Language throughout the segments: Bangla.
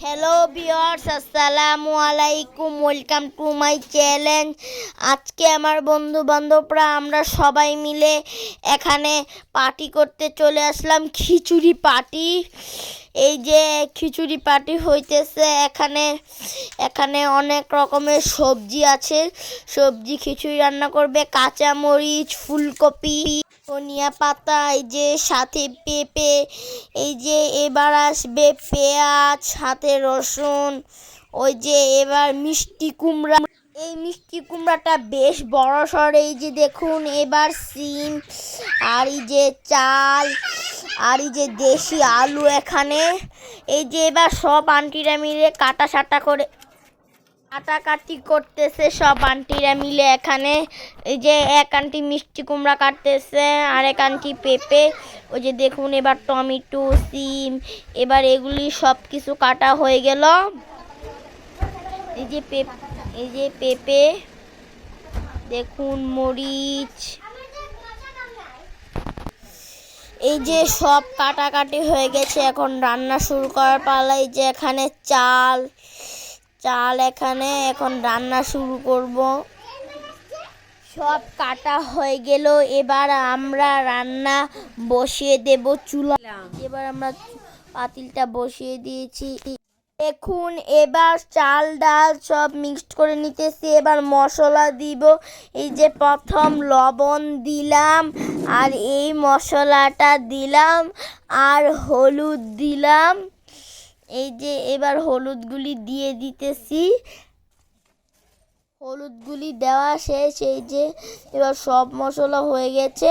হ্যালো ভিউয়ার্স, আসসালামু আলাইকুম। Welcome to my channel. আজকে আমার বন্ধু বান্ধবরা আমরা সবাই মিলে এখানে পার্টি করতে চলে আসলাম, খিচুড়ি পার্টি। এই যে খিচুড়ি পার্টি হইতেছে এখানে। এখানে অনেক রকমের সবজি আছে। সবজি খিচুড়ি রান্না করবে, কাঁচামরিচ, ফুলকপি, ধনিয়া পাতা, এই যে সাথে পেঁপে, এই যে এবার আসবে পেঁয়াজ, সাথে রসুন, ওই যে এবার মিষ্টি কুমড়া। এই মিষ্টি কুমড়াটা বেশ বড় সড়। এই যে দেখুন, এবার সিম, আর এই যে চাল, আর এই যে দেশি আলু এখানে। এই যে এবার সব আন্টিরা মিলে কাটাকাটি করতেছে, সব আন্টিরা মিলে এখানে। এই যে এক আন্টি মিষ্টি কুমড়া কাটতেছে, আর এক আন্টি পেঁপে। ওই যে দেখুন, এবার টমেটো, সিম, এবার এগুলি সব কিছু কাটা হয়ে গেল। এই যে পেঁপে, দেখুন মরিচ, এই যে সব কাটাকাটি হয়ে গেছে। এখন রান্না শুরু করার পালা। এই যে এখানে চাল এখানে এখন রান্না শুরু করব। সব কাটা হয়ে গেল, এবার আমরা রান্না বসিয়ে দেব চুলা। এবার আমরা পাতিলটা বসিয়ে দিয়েছি। দেখুন, এবার চাল ডাল সব মিক্সড করে নিতেছি। এবার মশলা দিব। এই যে প্রথম লবণ দিলাম, আর এই মশলাটা দিলাম, আর হলুদ দিলাম। এই যে এবার হলুদগুলি দিয়ে দিতেছি। হলুদগুলি দেওয়া শেষ। এই যে এবার সব মশলা হয়ে গেছে।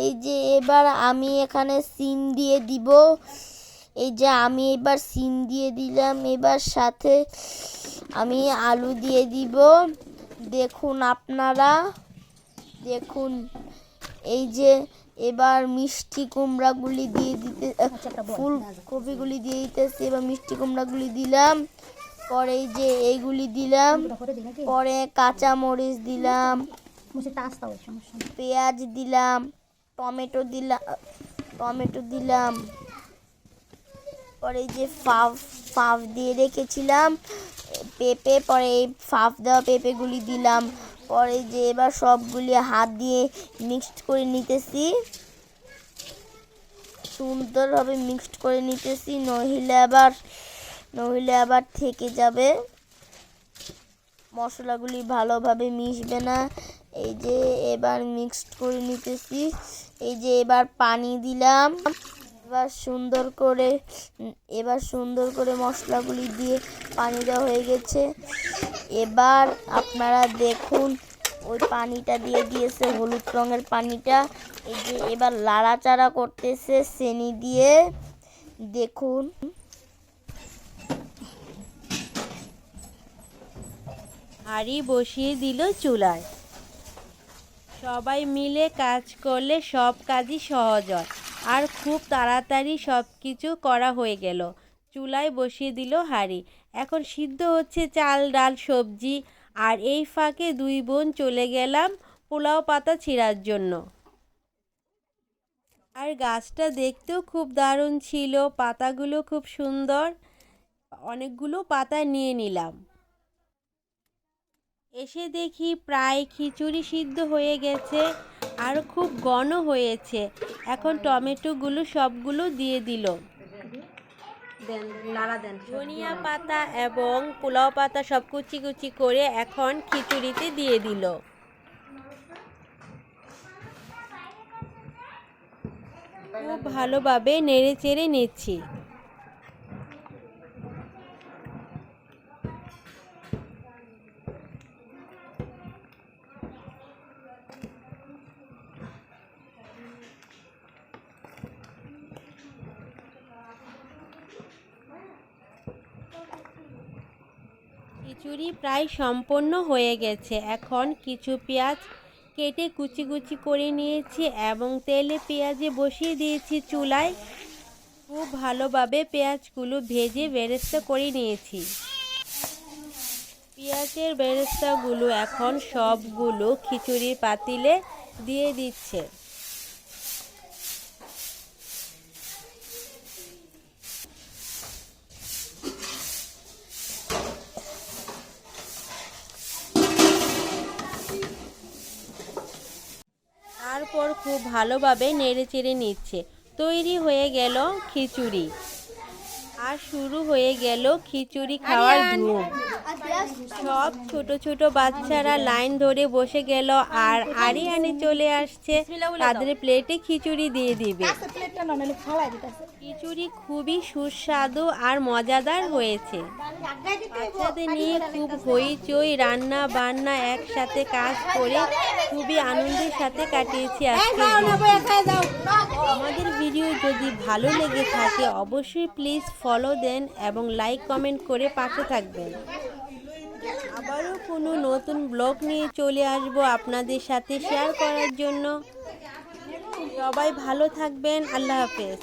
এই যে এবার আমি এখানে সিম দিয়ে দিব। এই যে আমি এবার সিম দিয়ে দিলাম। এবার সাথে আমি আলু দিয়ে দিব। দেখুন আপনারা, দেখুন এই যে এবার মিষ্টি কুমড়াগুলি দিয়ে দিতে, ফুলকপিগুলি দিয়ে দিতেছি। এবার মিষ্টি কুমড়াগুলি দিলাম, পরে এই যে এইগুলি দিলাম, পরে কাঁচামরিচ দিলাম, পেঁয়াজ দিলাম, টমেটো দিলাম, পরে এই যে ফাফ দিয়ে রেখেছিলাম পেঁপে, পরে এই ফাফ দেওয়া পেঁপেগুলি দিলাম। পরে যে এবার সবগুলি হাত দিয়ে মিক্সড করে নিতেছি, সুন্দরভাবে মিক্সড করে নিতেছি, নইলে আবার থেকে যাবে, মশলাগুলি ভালোভাবে মিশবে না। এই যে এবার মিক্সড করে নিতেছি। এই যে এবার পানি দিলাম। এবার সুন্দর করে মশলাগুলি দিয়ে পানি দেওয়া হয়ে গেছে। এবার আপনারা দেখুন, ওই পানিটা দিয়ে দিয়েছে, হলুদ রঙের পানিটা। এই যে এবার লাড়াচাড়া করতেছে চিনি দিয়ে, দেখুন। হাঁড়ি বসিয়ে দিল চুলায়। সবাই মিলে কাজ করলে সব কাজই সহজ হয়, আর খুব তাড়াতাড়ি সব কিছু করা হয়ে গেল। চুলায় বসিয়ে দিল হাঁড়ি। এখন সিদ্ধ হচ্ছে চাল ডাল সবজি, আর এই ফাঁকে দুই বোন চলে গেলাম পোলাও পাতা ছিঁড়ার জন্য। আর গাছটা দেখতেও খুব দারুণ ছিল, পাতাগুলো খুব সুন্দর। অনেকগুলো পাতা নিয়ে নিলাম। এসে দেখি প্রায় খিচুড়ি সিদ্ধ হয়ে গেছে, আর খুব ঘন হয়েছে। এখন টমেটোগুলো সবগুলো দিয়ে দিল। ধনিয়া পাতা এবং পোলাও পাতা সব কুচি কুচি করে এখন খিচুড়িতে দিয়ে দিল। খুব ভালোভাবে নেড়ে চেড়ে নিচ্ছি। খিচুড়ি প্রায় সম্পন্ন হয়ে গেছে। এখন কিছু পেঁয়াজ কেটে কুচি কুচি করে নিয়েছি এবং তেলে পেঁয়াজে বসিয়ে দিয়েছি চুলায়। খুব ভালোভাবে পেঁয়াজগুলো ভেজে বেরেস্তা করে নিয়েছি। পেঁয়াজের বেরেস্তাগুলো এখন সবগুলো খিচুড়ির পাতিলে দিয়ে দিচ্ছে। খুব ভালোভাবে নেড়েচেড়ে নিচ্ছে। তৈরি হয়ে গেল খিচুড়ি। আর শুরু হয়ে গেল খিচুড়ি খাওয়ার ধুম। সব ছোট ছোট বাচ্চারা লাইন ধরে বসে গেল আর আরিয়ানে চলে আসছে তাদের প্লেটে খিচুড়ি দিয়ে দিবে। খিচুড়ি খুবই সুস্বাদু আর মজাদার হয়েছে। বাচ্চাদের নিয়ে খুব হইচই, রান্না বান্না একসাথে কাজ করে খুবই আনন্দের সাথে কাটিয়েছি আজকে। আমাদের ভিডিও যদি ভালো লেগে থাকে অবশ্যই প্লিজ ফলো দেন এবং লাইক কমেন্ট করে পাশে থাকবেন। আবারও কোনো নতুন ব্লগ নিয়ে চলে আসব আপনাদের সাথে শেয়ার করার জন্য। সবাই ভালো থাকবেন। আল্লাহ হাফেজ।